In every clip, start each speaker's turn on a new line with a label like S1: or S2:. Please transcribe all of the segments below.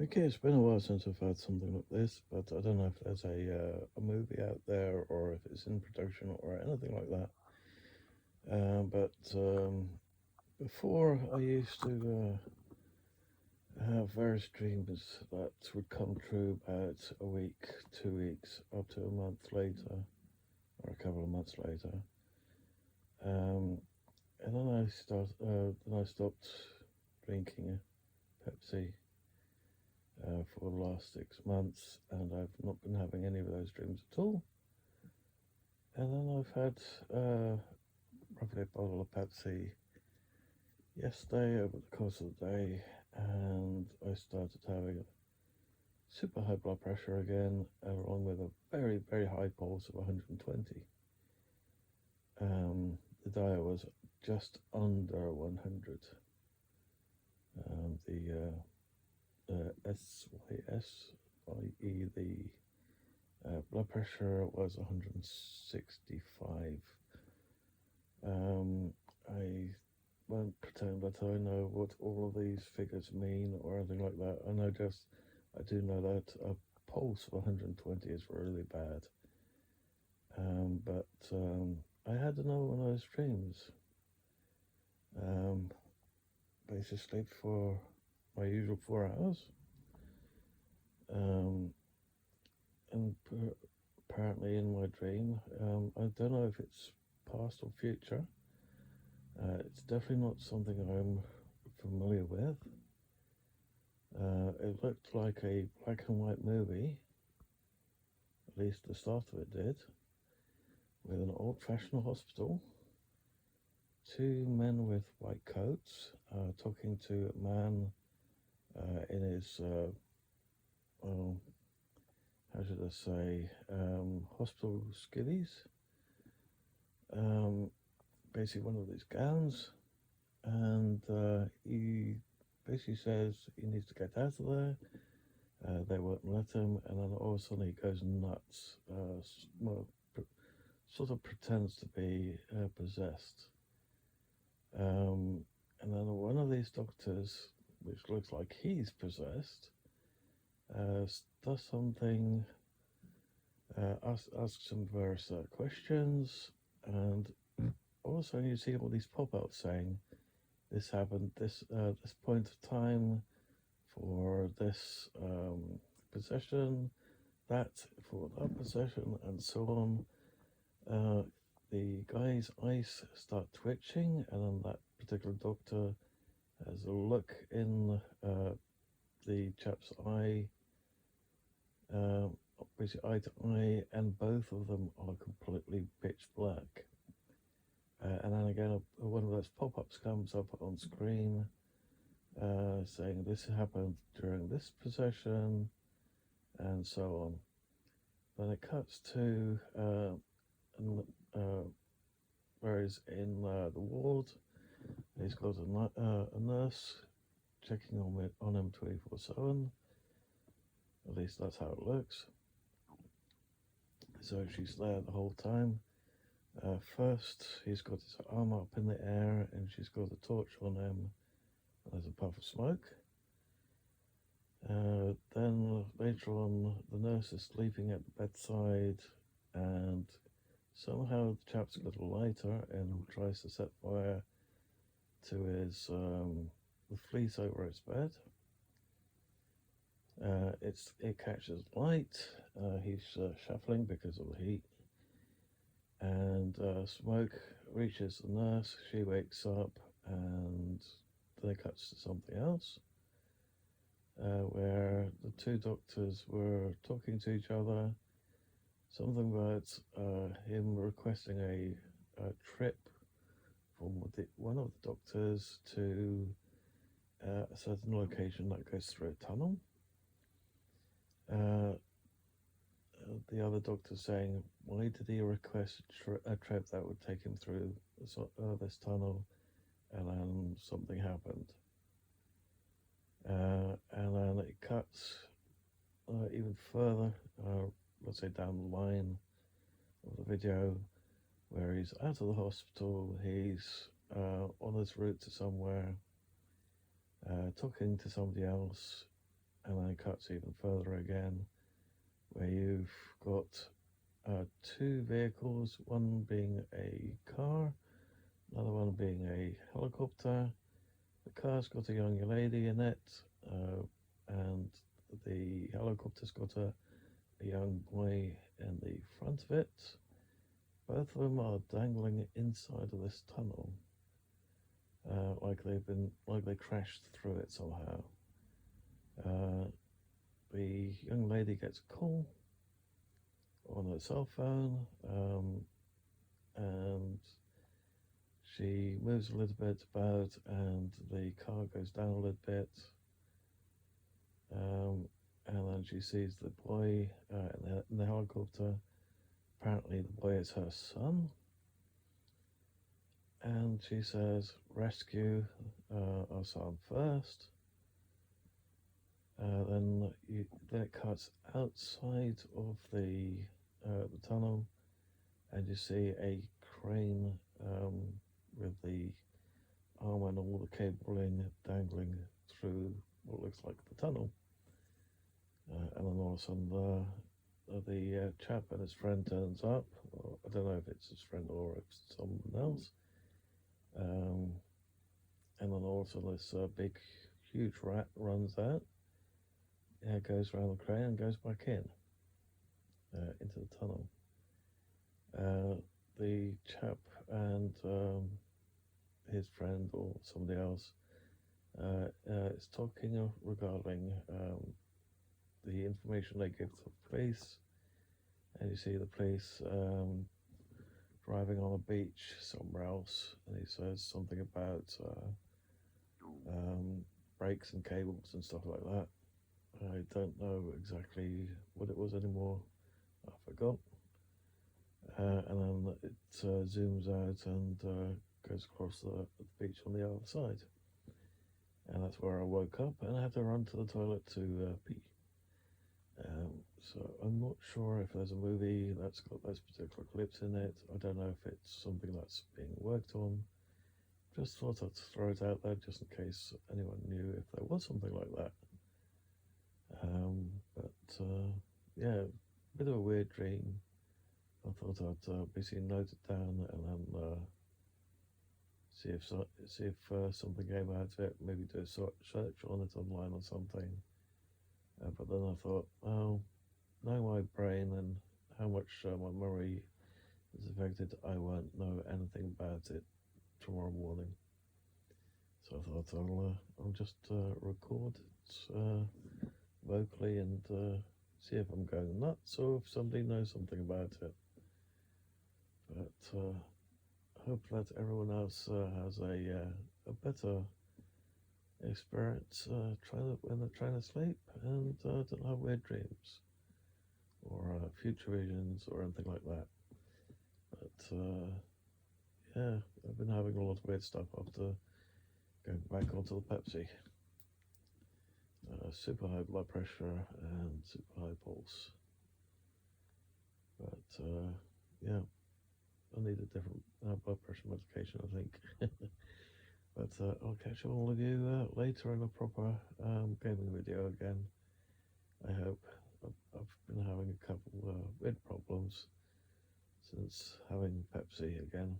S1: Okay, it's been a while since I've had something like this, but I don't know if there's a movie out there or if it's in production or anything like that. But before I used to have various dreams that would come true about a week, 2 weeks, up to a month later, or a couple of months later. Um, and then I stopped drinking Pepsi for the last 6 months, and I've not been having any of those dreams at all. And then I've had roughly a bottle of Pepsi yesterday over the course of the day, and I started having super high blood pressure again, along with a very, very high pulse of 120. The dial was just under 100. The SYSIE, the blood pressure was 165. I won't pretend that I know what all of these figures mean or anything like that. I do know that a pulse of 120 is really bad. But I had another one of those dreams. Um, Basically sleep for my usual 4 hours. Um, and apparently in my dream, I don't know if it's past or future. It's definitely not something I'm familiar with. It looked like a black and white movie, at least the start of it did, with an old fashioned hospital, two men with white coats talking to a man in his, well, how should I say, hospital skivvies. Um, Basically, one of these gowns, and he basically says he needs to get out of there. They won't let him, and then all of a sudden he goes nuts. Well, sort of pretends to be possessed. And then one of these doctors, which looks like he's possessed, uh, does something, asks some various questions, and all of a sudden you see all these pop-ups saying, "This happened this point of time for this possession, that for that possession," and so on. The guy's eyes start twitching, and then that particular doctor has a look in the chap's eye, uh, basically eye to eye, and both of them are completely pitch black. And then again, one of those pop ups comes up on screen saying this happened during this possession, and so on. Then it cuts to uh, where he's in the ward. He's got a nurse checking on him 24/7. At least that's how it looks. So she's there the whole time. First, he's got his arm up in the air, and she's got a torch on him. There's a puff of smoke. Then later on, the nurse is sleeping at the bedside, and somehow the chap's got a lighter and tries to set fire to his the fleece over his bed. It catches light. He's shuffling because of the heat, and smoke reaches the nurse. She wakes up, and then it cuts to something else, where the two doctors were talking to each other. Something about him requesting a trip from one of the doctors to a certain location that goes through a tunnel. Uh, the other doctor saying, why did he request a trip that would take him through this tunnel? And then something happened. And then it cuts even further, let's say down the line of the video, where he's out of the hospital, he's on his route to somewhere, talking to somebody else, and then it cuts even further again, where you've got two vehicles, one being a car, another one being a helicopter. The car's got a young lady in it, and the helicopter's got a young boy in the front of it. Both of them are dangling inside of this tunnel, like they crashed through it somehow. The young lady gets a call on her cell phone, and she moves a little bit about, and the car goes down a little bit, and then she sees the boy in the helicopter. Apparently the boy is her son, and she says, "Rescue our son first." Then it cuts outside of the tunnel, and you see a crane with the arm and all the cabling dangling through what looks like the tunnel. And then all of a sudden the chap and his friend turns up. Well, I don't know if it's his friend or if it's someone else. And then all of a sudden this big, huge rat runs out. Goes around the crane and goes back into the tunnel. The chap and his friend or somebody else is talking regarding the information they give to the police, and you see the police driving on a beach somewhere else, and he says something about brakes and cables and stuff like that. I don't know exactly what it was anymore. I forgot. And then it zooms out and goes across the beach on the other side. And that's where I woke up, and I had to run to the toilet to pee. So I'm not sure if there's a movie that's got those particular clips in it. I don't know if it's something that's being worked on. Just thought I'd throw it out there just in case anyone knew if there was something like that. Yeah, a bit of a weird dream. I thought I'd basically note it down and then see if something came out of it. Maybe do a search on it online or something. But then I thought, oh, knowing my brain and how much my memory is affected, I won't know anything about it tomorrow morning. So I thought I'll just record it vocally and see if I'm going nuts or if somebody knows something about it. But I hope that everyone else has a better experience when they're trying to sleep and don't have weird dreams or future visions or anything like that. But yeah, I've been having a lot of weird stuff after going back onto the Pepsi. Super high blood pressure and super high pulse. But yeah, I need a different blood pressure medication, I think. But I'll catch all of you later in a proper gaming video again. I hope. I've been having a couple weird problems since having Pepsi again.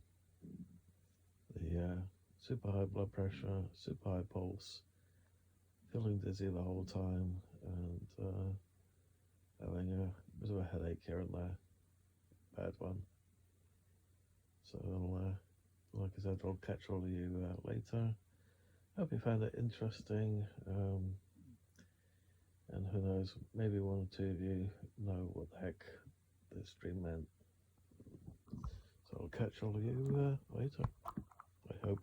S1: The super high blood pressure, super high pulse, feeling dizzy the whole time, and having a bit of a headache here and there. Bad one. So like I said, I'll catch all of you later. Hope you found it interesting, and who knows, maybe one or two of you know what the heck this dream meant. So I'll catch all of you later, I hope.